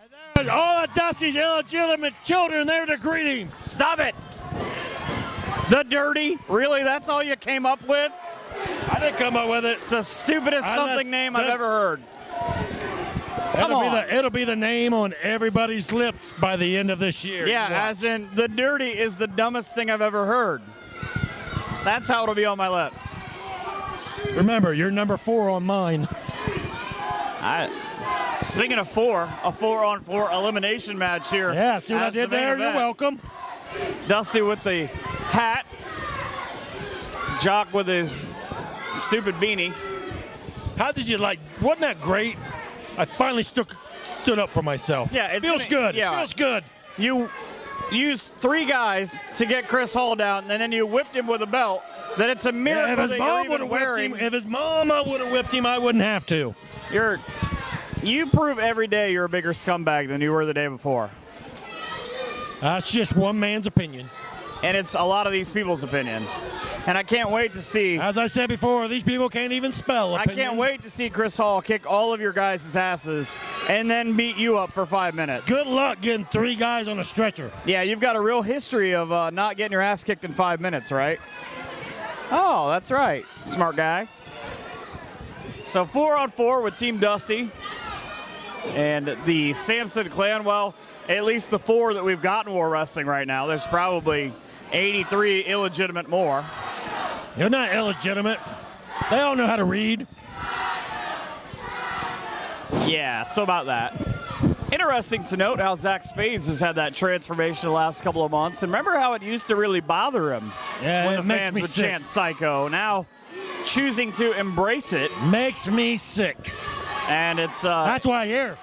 And there's all of Dusty's illegitimate children there to greet him. Stop it. The Dirty? Really? That's all you came up with? I didn't come up with it. It's the stupidest name I've ever heard. It'll be the name on everybody's lips by the end of this year. Yeah, as in the Dirty is the dumbest thing I've ever heard. That's how it'll be on my lips. Remember, you're number 4 on mine. Speaking of 4, a 4-on-4 elimination match here. Yeah, see what I did there? You're welcome. Dusty with the hat. Jock with his stupid beanie. How did you wasn't that great? I finally stood up for myself. Yeah, it feels good. Yeah. It feels good. You used 3 guys to get Chris Hall down, and then you whipped him with a belt. Then it's a miracle that you're even wearing. If his mama would have whipped him, I wouldn't have to. You prove every day you're a bigger scumbag than you were the day before. That's just one man's opinion. And it's a lot of these people's opinion. And I can't wait to see. As I said before, these people can't even spell opinion. I can't wait to see Chris Hall kick all of your guys' asses and then beat you up for 5 minutes. Good luck getting 3 guys on a stretcher. Yeah, you've got a real history of not getting your ass kicked in 5 minutes, right? Oh, that's right. Smart guy. So 4-on-4 with Team Dusty and the Samson clan. Well, at least the 4 that we've got in War Wrestling right now. There's probably 83 illegitimate more. You're not illegitimate. They all know how to read. Yeah, so about that. Interesting to note how Zach Spades has had that transformation the last couple of months. And remember how it used to really bother him when the fans would chant psycho. Now choosing to embrace it. Makes me sick. And it's... That's why I'm here.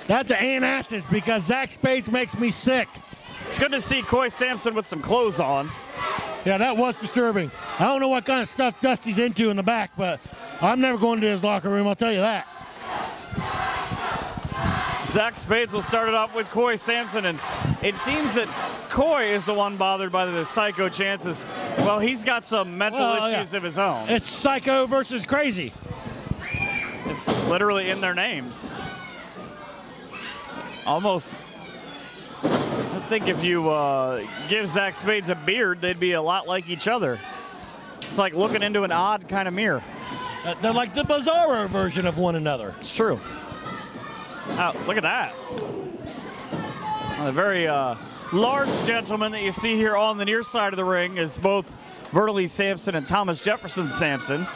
That's an antacids because Zach Spades makes me sick. It's good to see Coy Samson with some clothes on. Yeah, that was disturbing. I don't know what kind of stuff Dusty's into in the back, but I'm never going to his locker room, I'll tell you that. Zach Spades will start it off with Coy Samson, and it seems that Coy is the one bothered by the psycho chances. Well, he's got some mental issues of his own. It's psycho versus crazy. It's literally in their names. Almost. I think if you give Zach Spades a beard, they'd be a lot like each other. It's like looking into an odd kind of mirror. They're like the Bizarro version of one another. It's true. Oh, look at that. A very large gentleman that you see here on the near side of the ring is both Verley Samson and Thomas Jefferson Samson.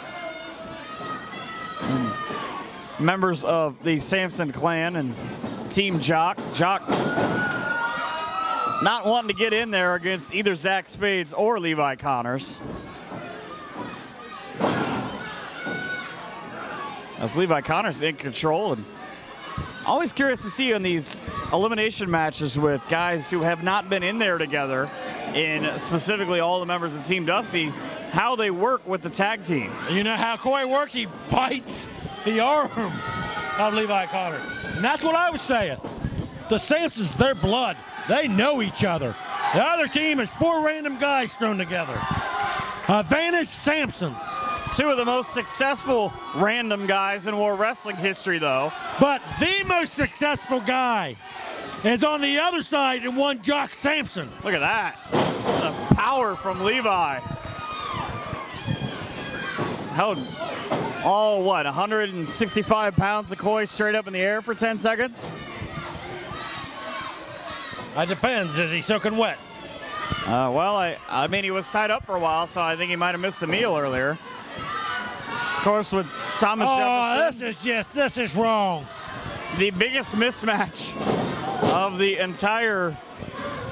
Members of the Samson clan and Team Jock. Jock not wanting to get in there against either Zach Spades or Levi Connors. As Levi Connors in control. And always curious to see on these elimination matches with guys who have not been in there together, in specifically all the members of Team Dusty, how they work with the tag teams. You know how Coy works? He bites the arm of Levi Connors. And that's what I was saying. The Samsons, their blood. They know each other. The other team is 4 random guys thrown together. Advantage Samsons. 2 of the most successful random guys in War Wrestling history, though. But the most successful guy is on the other side and one Jock Samson. Look at that. The power from Levi. Held all, 165 pounds of Coy straight up in the air for 10 seconds? It depends. Is he soaking wet? Well, I mean, he was tied up for a while, so I think he might have missed the meal earlier. Of course, with Thomas Jefferson. This is wrong. The biggest mismatch of the entire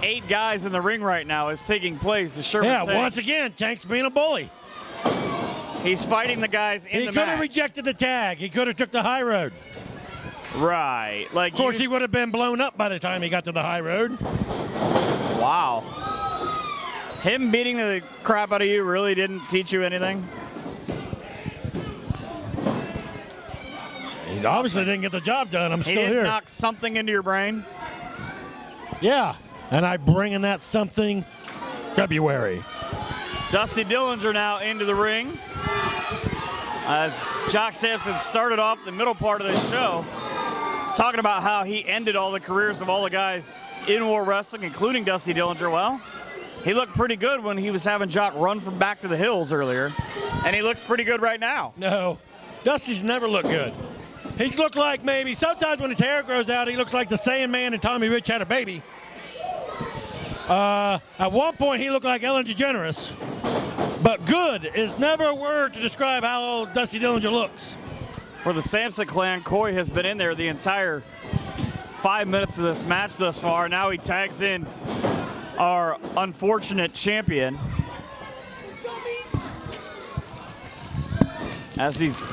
8 guys in the ring right now is taking place. Yeah, once again, Tank's being a bully. He's fighting the guys in the match. He could have rejected the tag. He could have took the high road. Right. Like, of course, he would have been blown up by the time he got to the high road. Wow. Him beating the crap out of you really didn't teach you anything? He obviously didn't get the job done. I'm still here. He didn't knock something into your brain? Yeah, and I bring in that something February. Dusty Dillinger now into the ring. As Jock Samson started off the middle part of the show talking about how he ended all the careers of all the guys in War Wrestling, including Dusty Dillinger. Well, he looked pretty good when he was having Jock run from back to the hills earlier, and he looks pretty good right now. No, Dusty's never looked good. He's looked like maybe sometimes when his hair grows out, he looks like the Sandman and Tommy Rich had a baby. At one point, he looked like Ellen DeGeneres. But good is never a word to describe how old Dusty Dillinger looks. For the Samson clan, Coy has been in there the entire 5 minutes of this match thus far. Now he tags in our unfortunate champion as he's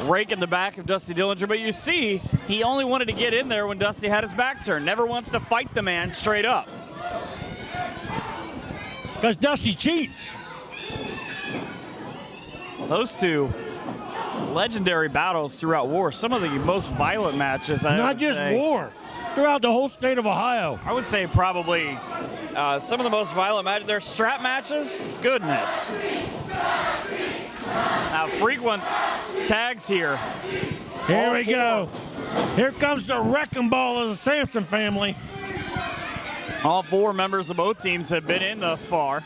raking the back of Dusty Dillinger. But you see, he only wanted to get in there when Dusty had his back turned. Never wants to fight the man straight up. Because Dusty cheats. Those two legendary battles throughout War, some of the most violent matches. Not just War, throughout the whole state of Ohio. I would say probably some of the most violent matches. Their strap matches, goodness. Frequent tags here. Here we go. Here comes the wrecking ball of the Samson family. All 4 members of both teams have been in thus far.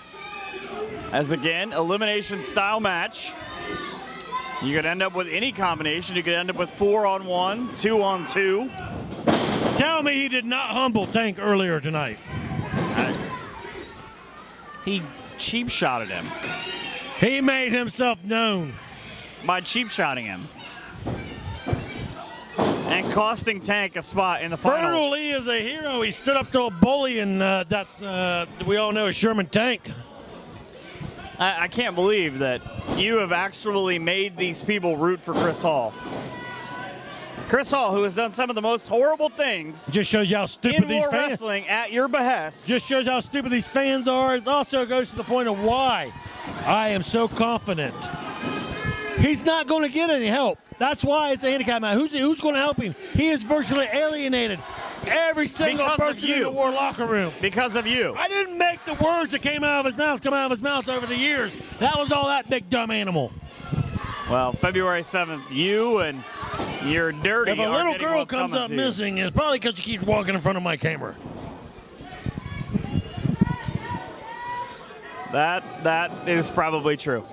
As again, elimination style match. You could end up with any combination. You could end up with 4-on-1, 2-on-2. Tell me he did not humble Tank earlier tonight. He cheap shotted him. He made himself known by cheap shotting him and costing Tank a spot in the finals. Vernal Lee is a hero. He stood up to a bully, and we all know is Sherman Tank. I can't believe that you have actually made these people root for Chris Hall. Chris Hall, who has done some of the most horrible things. Just shows you how stupid these War fans. Wrestling at your behest. Just shows how stupid these fans are. It also goes to the point of why I am so confident. He's not going to get any help. That's why it's a handicap match. Who's going to help him? He is virtually alienated. Every single person in the War locker room. Because of you. I didn't make the words that came out of his mouth come out of his mouth over the years. That was all that big dumb animal. Well, February 7th, you and your dirty. If a little girl comes up missing, it's probably because she keeps walking in front of my camera. That is probably true.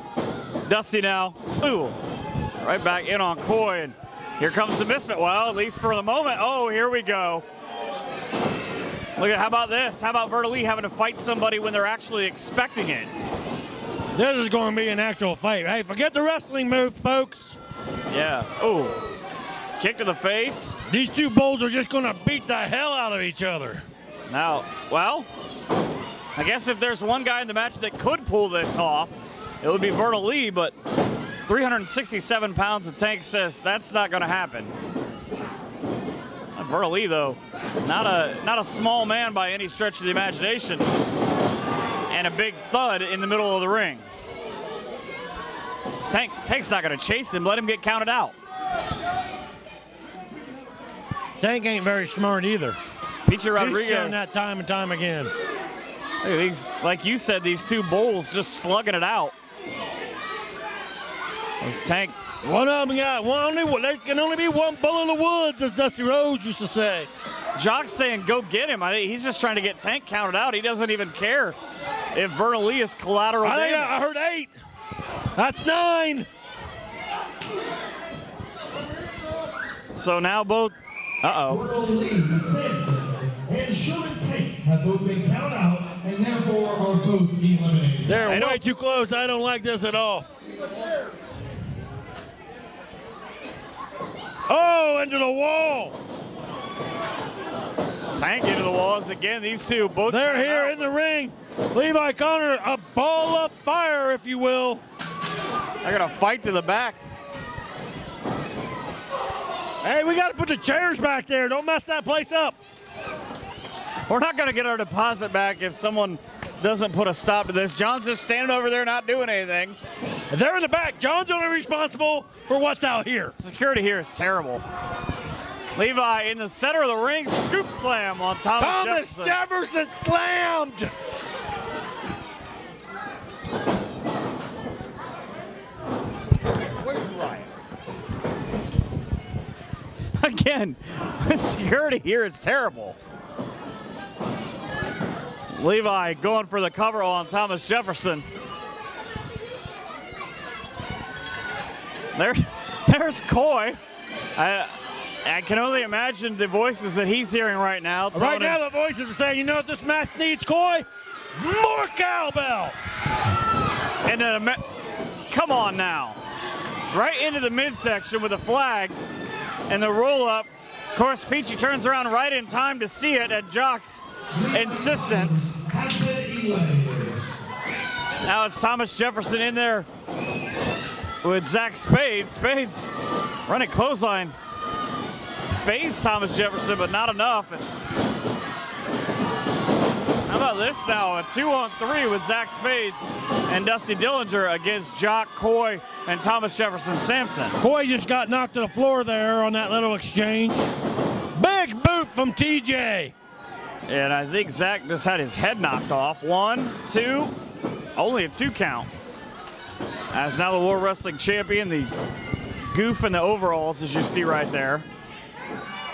Dusty now. Ooh. Right back in on Coy. And here comes the Misfit. Well, at least for the moment. Oh, here we go. Look at, how about this? How about Vernal Lee having to fight somebody when they're actually expecting it? This is going to be an actual fight. Hey, forget the wrestling move, folks. Yeah. Ooh. Kick to the face. These two bulls are just going to beat the hell out of each other. Now, well, I guess if there's one guy in the match that could pull this off, it would be Vernal Lee, but 367 pounds of Tank says that's not going to happen. Vernal Lee, though, not a small man by any stretch of the imagination, and a big thud in the middle of the ring. Tank's not going to chase him. Let him get counted out. Tank ain't very smart either. Peachy Rodriguez. He's shown that time and time again. Look at these, like you said, these two bulls just slugging it out. This Tank. One of them got one. There can only be one bull in the woods, as Dusty Rhodes used to say. Jock's saying go get him. I think he's just trying to get Tank counted out. He doesn't even care if Vernal Lee is collateral damage. I heard 8. That's 9. So now both. Vernal Lee, Samson, and Sherman Tank have both been counted out and therefore are both eliminated. They're way too close. I don't like this at all. Oh, into the wall. Tank into the walls again. These two both. They're here in the ring. Levi Connor, a ball of fire, if you will. They're going to fight to the back. Hey, we got to put the chairs back there. Don't mess that place up. We're not going to get our deposit back if someone doesn't put a stop to this. John's just standing over there not doing anything. They're in the back. John's only responsible for what's out here. Security here is terrible. Levi in the center of the ring, scoop slam on Thomas Jefferson slammed. Where's Ryan? Again, the security here is terrible. Levi going for the cover on Thomas Jefferson. There's Coy. I can only imagine the voices that he's hearing right now. Right now the voices are saying, you know what this match needs, Coy? More cowbell. And then, come on now. Right into the midsection with a flag and the roll up. Of course, Peachy turns around right in time to see it at Jock's insistence. Now it's Thomas Jefferson in there with Zach Spades. Spades running clothesline. Phased Thomas Jefferson, but not enough. And how about this now? A 2-on-3 with Zach Spades and Dusty Dillinger against Jock, Coy, and Thomas Jefferson Samson. Coy just got knocked to the floor there on that little exchange. Big boot from TJ. And I think Zach just had his head knocked off. 1, 2, only a 2 count. As now the World Wrestling Champion, the goof in the overalls, as you see right there.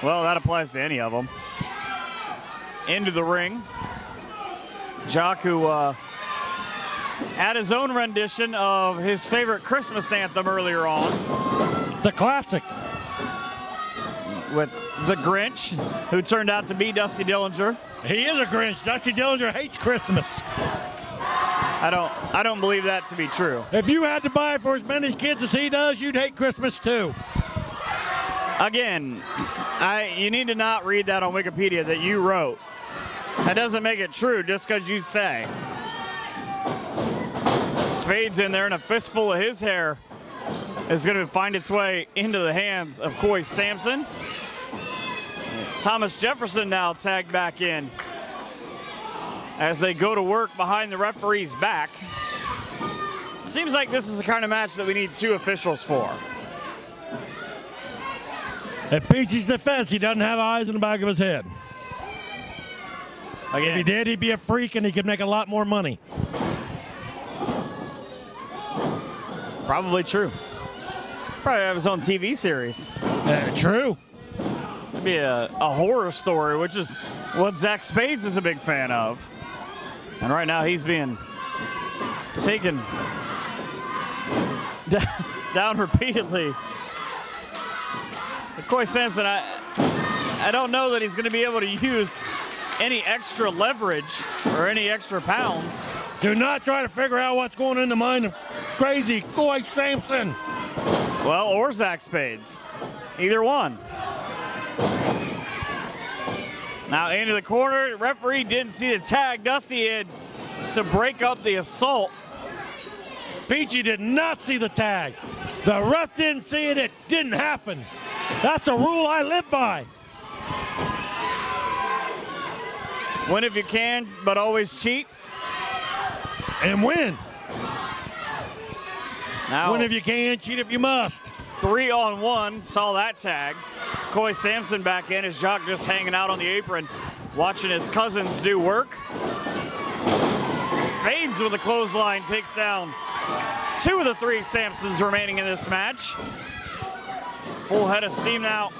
Well, that applies to any of them. Into the ring. Jock, who had his own rendition of his favorite Christmas anthem earlier on. The classic. With the Grinch, who turned out to be Dusty Dillinger. He is a Grinch. Dusty Dillinger hates Christmas. I don't believe that to be true. If you had to buy for as many kids as he does, you'd hate Christmas too. Again, you need to not read that on Wikipedia that you wrote. That doesn't make it true just because you say. Spades in there and a fistful of his hair is going to find its way into the hands of Coy Samson. Thomas Jefferson now tagged back in as they go to work behind the referee's back. Seems like this is the kind of match that we need 2 officials for. At Peachy's defense, he doesn't have eyes in the back of his head. Again, if he did, he'd be a freak and he could make a lot more money. Probably true. Probably have his own TV series. True. It'd be a horror story, which is what Zach Spades is a big fan of. And right now he's being taken down repeatedly. Coy Samson, I don't know that he's going to be able to use any extra leverage or any extra pounds. Do not try to figure out what's going in the mind of crazy Coy Samson. Well, or Zach Spades. Either one. Now into the corner. Referee didn't see the tag. Dusty had to break up the assault. Peachy did not see the tag. The ref didn't see it. It didn't happen. That's a rule I live by. Win if you can, but always cheat. And win. Now, win if you can, cheat if you must. 3-on-1, saw that tag. Coy Samson back in as Jock just hanging out on the apron, watching his cousins do work. Spades with a clothesline takes down 2 of the 3 Samsons remaining in this match. Full head of steam now.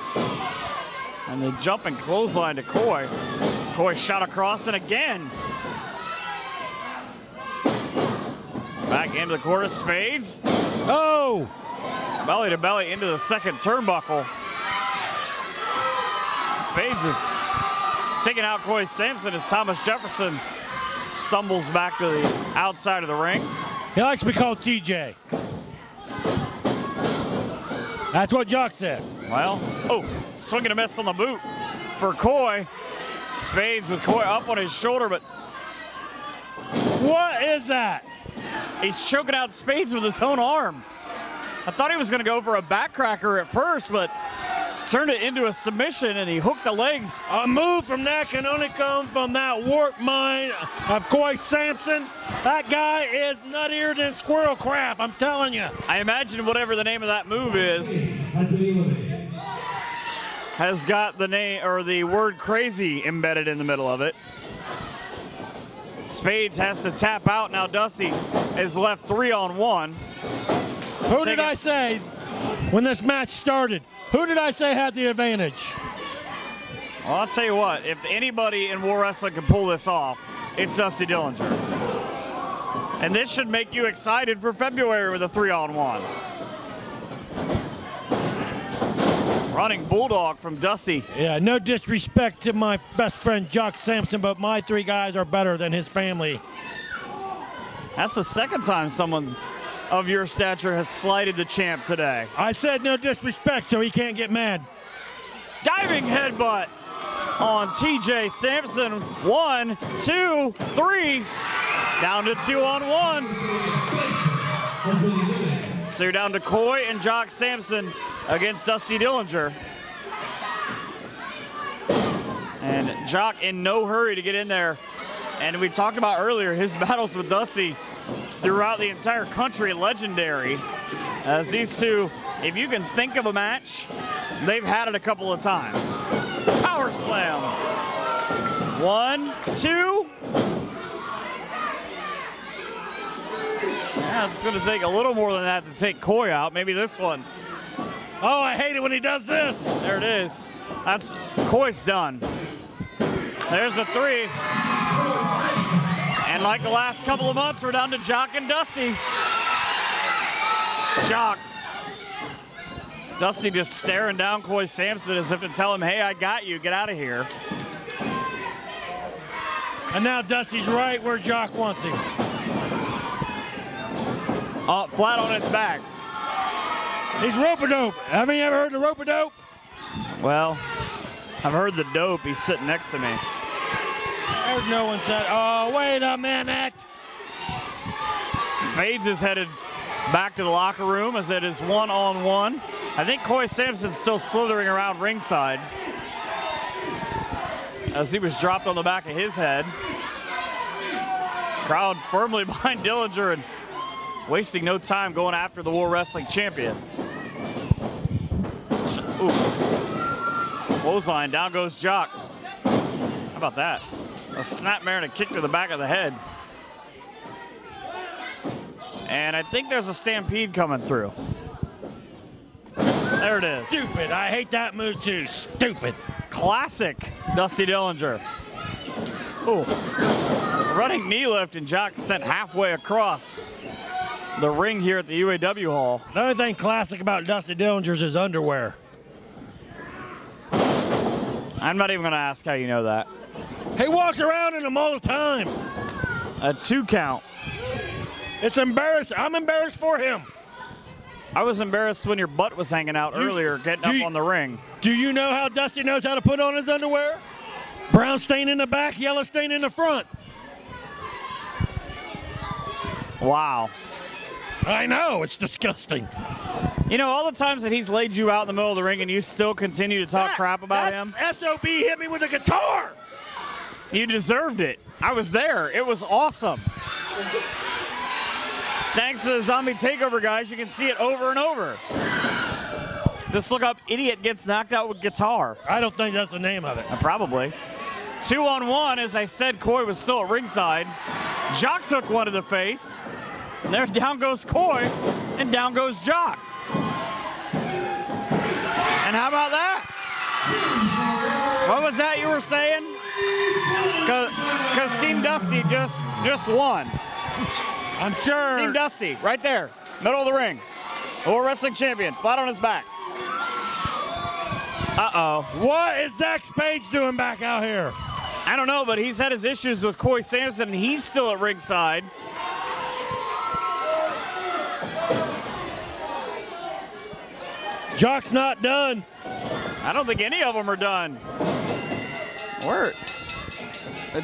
And the jumping clothesline to Coy. Coy shot across and again. Back into the corner, Spades. Oh! Belly to belly into the second turnbuckle. Spades is taking out Coy Samson as Thomas Jefferson stumbles back to the outside of the ring. He likes to be called TJ. That's what Jock said. Well, oh, swinging a miss on the boot for Coy. Spades with Coy up on his shoulder, but what is that? He's choking out Spades with his own arm. I thought he was going to go for a backcracker at first, but turned it into a submission, and he hooked the legs. A move from that can only come from that warped mind of Coy Samson. That guy is nuttier than squirrel crap, I'm telling you. I imagine whatever the name of that move is has got the name or the word crazy embedded in the middle of it. Spades has to tap out. Now Dusty is left 3-on-1. Who did I say? when this match started. Who did I say had the advantage? Well, I'll tell you what, if anybody in War Wrestling can pull this off, it's Dusty Dillinger. And this should make you excited for February with a 3-on-1. Running Bulldog from Dusty. Yeah, no disrespect to my best friend Jock Samson, but my 3 guys are better than his family. That's the second time someone of your stature has slighted the champ today. I said no disrespect, so he can't get mad. Diving headbutt on TJ Samson. 1, 2, 3. Down to 2-on-1. So you're down to Coy and Jock Samson against Dusty Dillinger. And Jock in no hurry to get in there. And we talked about earlier, his battles with Dusty throughout the entire country, legendary. As these two, if you can think of a match, they've had it a couple of times. Power slam. 1, 2. Yeah, it's going to take a little more than that to take Coy out. Maybe this one. Oh, I hate it when he does this. There it is. That's Coy's done. There's a 3. And like the last couple of months, we're down to Jock and Dusty. Jock. Dusty just staring down Coy Samson as if to tell him, hey, I got you. Get out of here. And now Dusty's right where Jock wants him. Flat on its back. He's rope-a-dope. Haven't you ever heard the rope-a-dope? Well, I've heard the dope. He's sitting next to me. I heard no one said, oh, wait a minute. Spades is headed back to the locker room as it is 1-on-1. I think Coy Samson's still slithering around ringside as he was dropped on the back of his head. Crowd firmly behind Dillinger and wasting no time going after the War Wrestling Champion. Ooh. Clothesline, down goes Jock. How about that? A snapmare and a kick to the back of the head. And I think there's a stampede coming through. There it is. Stupid. I hate that move too. Stupid. Classic Dusty Dillinger. Ooh. Running knee lift, and Jock sent halfway across the ring here at the UAW Hall. The only thing classic about Dusty Dillinger's is underwear. I'm not even going to ask how you know that. He walks around in them all the time. A 2 count. It's embarrassing. I'm embarrassed for him. I was embarrassed when your butt was hanging out earlier, getting up on the ring. Do you know how Dusty knows how to put on his underwear? Brown stain in the back, yellow stain in the front. Wow. I know, it's disgusting. You know, all the times that he's laid you out in the middle of the ring and you still continue to talk crap about him. SOB hit me with a guitar. You deserved it. I was there. It was awesome. Thanks to the Zombie Takeover guys, you can see it over and over. Just look up idiot gets knocked out with guitar. I don't think that's the name of it. Probably. 2-on-1, as I said, Coy was still at ringside. Jock took one to the face. And there down goes Coy, and down goes Jock. And how about that? What was that you were saying? Because Team Dusty just won. I'm sure. Team Dusty, right there, middle of the ring. War Wrestling Champion, flat on his back. Uh-oh. What is Zach Spades doing back out here? I don't know, but he's had his issues with Coy Samson, and he's still at ringside. Jock's not done. I don't think any of them are done. Where?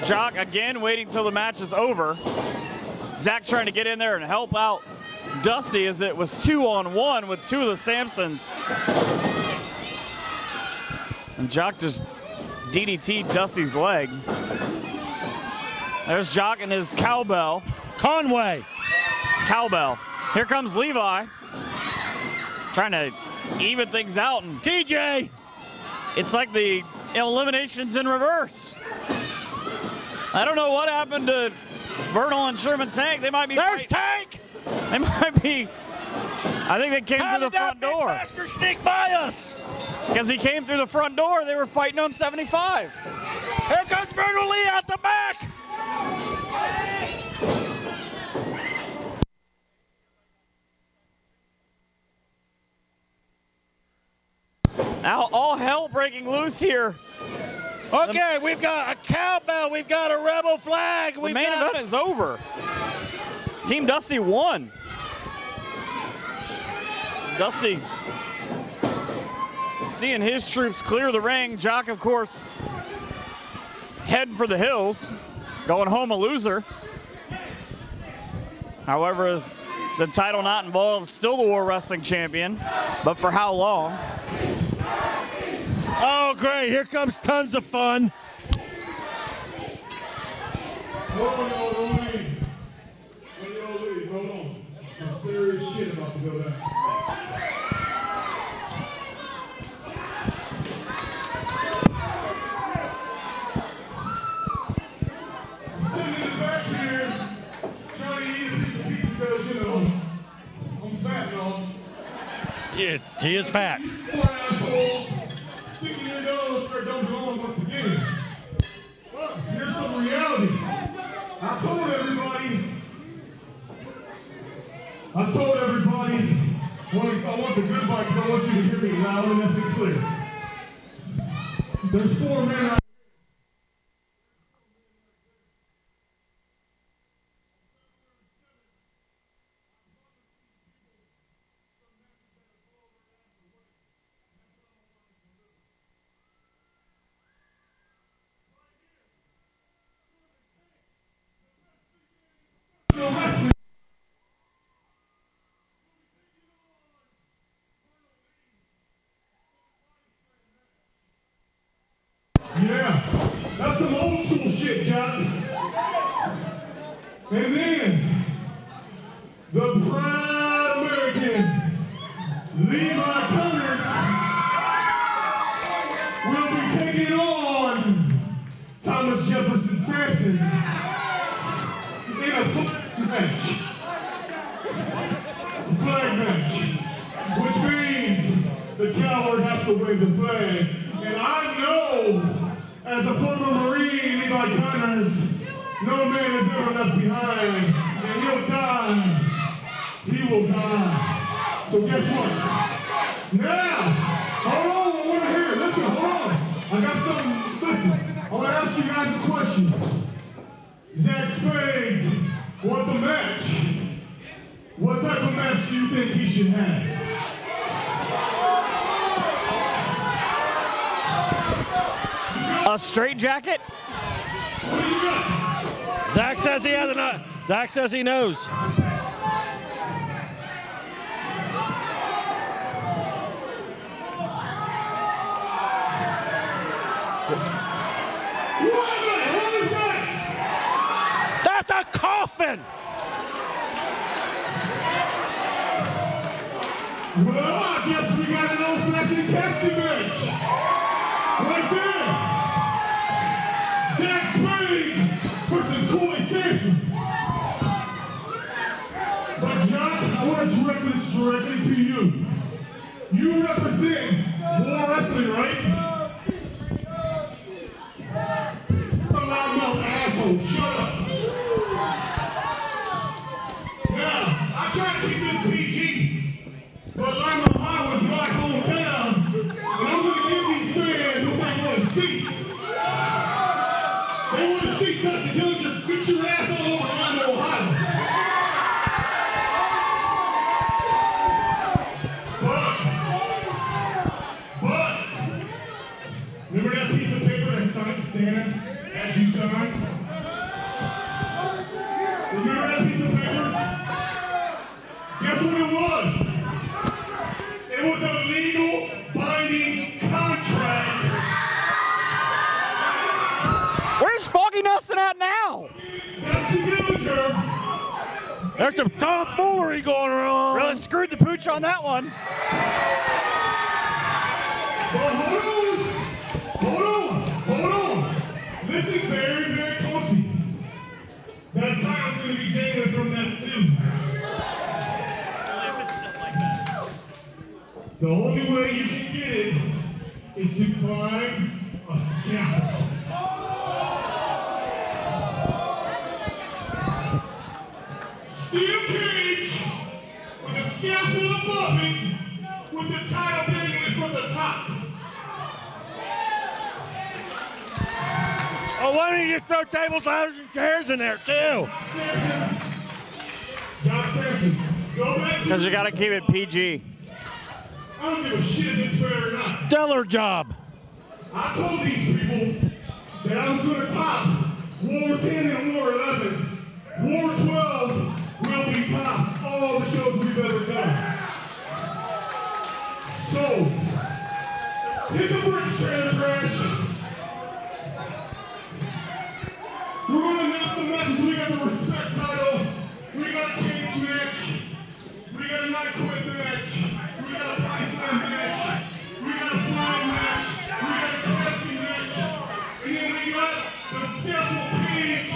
Jock again waiting till the match is over. Zach trying to get in there and help out Dusty as it was 2-on-1 with 2 of the Samsons. And Jock just DDT'd Dusty's leg. There's Jock and his cowbell. Conway. Cowbell. Here comes Levi. Trying to even things out. And TJ. it's like the eliminations in reverse. I don't know what happened to Vernal and Sherman Tank. They might be. There's Tank. They might be I think they came through the front door. How did that big bastard sneak by us? Because he came through the front door. They were fighting on 75. Here comes Vernon Lee out the back. Now all hell breaking loose here. Okay, we've got a cowbell. We've got a rebel flag. The main event is over. Team Dusty won. Dusty seeing his troops clear the ring. Jock, of course, heading for the hills, going home a loser. However, is the title not involved, still the War Wrestling Champion, but for how long? Oh, great. Here comes tons of fun. Hold on. Some serious shit about to go down. I'm sitting in the back here trying to eat a piece of pizza because, you know, I'm fat and all. Yeah, he is fat. Poor assholes sticking your nose start dumping on once again. Well, here's some reality. I told everybody, I want the good bikes, I want you to hear me loud enough and clear. There's 4 men out wrestling. Yeah, that's some old school shit, Jock. And then, the proud American Levi Cummers will be taking on Thomas Jefferson Samson in a flag match, which means the coward has to wave the flag. And I know, as a former Marine, Levi Connors, no man is ever left behind, and he'll die. He will die. So guess what? Now, hold on, I want to hear it. Listen, hold on. I got something, listen. I want to ask you guys a question. Zach Spades wants a match. What type of match do you think he should have? A straight jacket? What do you got? Zach says he has enough. Zach says he knows. What the hell is that? That's a coffin. Well, I guess we got an old-fashioned casting match. Right there. Zach Spades versus Coy Samson. But Jock, I want to direct this directly to you. You represent War Wrestling, right? A loudmouth asshole, shut up. Now, I try to keep this PG. But Lima High was my hometown, and I'm going to give these fans what they want to see. They want to see Dusty Dillinger beat your ass all over Lima, Ohio. But, remember that piece of paper that Santa had you sign? Remember that piece of paper? Guess what it was? It was a legal binding contract. Where's Foggy Nelson at now? That's the villager. There's some tomfoolery going on. Really screwed the pooch on that one. But hold on. Listen very, very closely. That title's going to be dangling from that suit. If it's something like that. The only way you can get it is to climb a scaffold. Steel cage with a scaffold above it with the title dangling from the top. Oh, why don't you just throw tables, ladders, and chairs in there, too? Jock Samson, go back to Because you got to keep it PG. I don't give a shit if it's fair or not. Stellar job. I told these people that I was going to top War 10 and War 11. War 12 will be top all the shows we've ever done. So, hit the bricks, trailer trash. We're going to announce the matches. We got the respect title. We got a cage match. We got a not quit match. We got a body slam match. We got a flying match. We got a casting match. And then we got the scaffold cage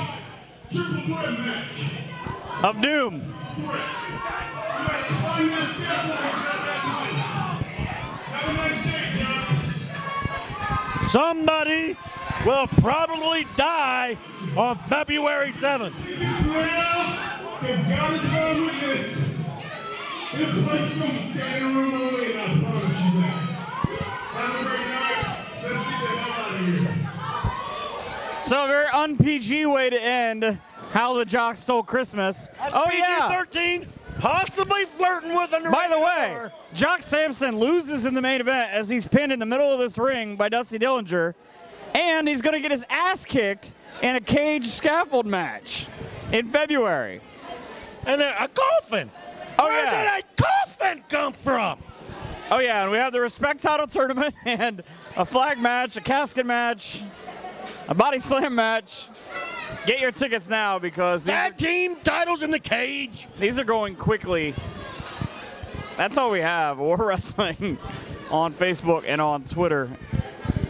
triple threat match. Of doom. We got to climb that scaffold and grab that title. Have a nice day, John. Somebody will probably die on February 7th. It's real, because God is my witness. This place is going to stay in a room only, and I promise you that. Have a great night. Let's get the hell out of here. So a very un-PG way to end How the Jock Stole Christmas. Oh, yeah. PG-13, possibly flirting with a By the way, Jock Samson loses in the main event as he's pinned in the middle of this ring by Dusty Dillinger, and he's going to get his ass kicked in a cage scaffold match in February. And a coffin. Oh, Where yeah. did a coffin come from? Oh, yeah, and we have the Respect Title Tournament and a flag match, a casket match, a body slam match. Get your tickets now because Tag team titles in the cage. these are going quickly. That's all we have. War Wrestling on Facebook and on Twitter.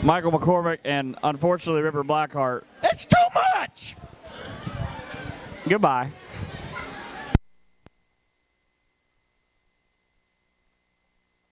Michael McCormick and, unfortunately, Ripper Blackheart. It's too much. Goodbye.